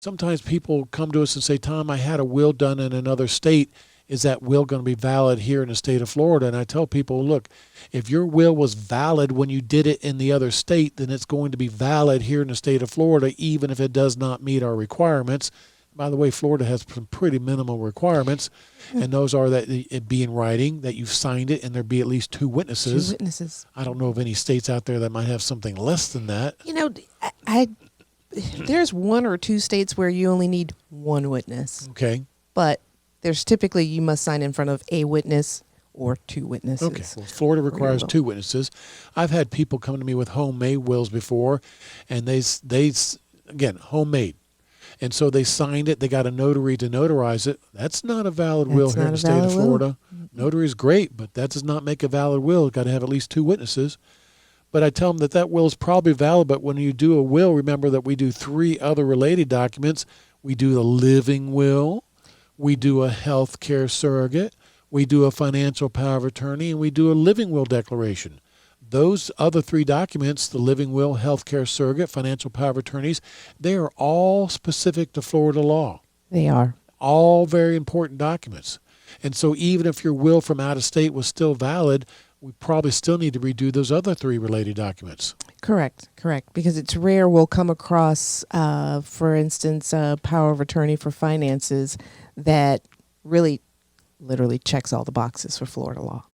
Sometimes people come to us and say, Tom, I had a will done in another state. Is that will going to be valid here in the state of Florida? And I tell people, look, if your will was valid when you did it in the other state, then it's going to be valid here in the state of Florida, even if it does not meet our requirements. By the way, Florida has some pretty minimal requirements, and those are that it be in writing, that you've signed it, and there be at least two witnesses. Two witnesses. I don't know of any states out there that might have something less than that. You know, there's one or two states where you only need one witness. Okay. But there's typically you must sign in front of a witness or two witnesses. Okay. Well, Florida requires two witnesses. I've had people come to me with homemade wills before, and they again, homemade. And so they signed it. They got a notary to notarize it. That's not a valid will here in the state of Florida. Notary is great, but that does not make a valid will. You've got to have at least two witnesses. But I tell them that will is probably valid, but when you do a will, remember that we do three other related documents. We do the living will, we do a health care surrogate, we do a financial power of attorney, and we do a living will declaration. Those other three documents, the living will, health care surrogate, financial power of attorneys, they are all specific to Florida law. They are. All very important documents. And so even if your will from out of state was still valid, we probably still need to redo those other three related documents. Correct. Because it's rare we'll come across, for instance, a power of attorney for finances that really literally checks all the boxes for Florida law.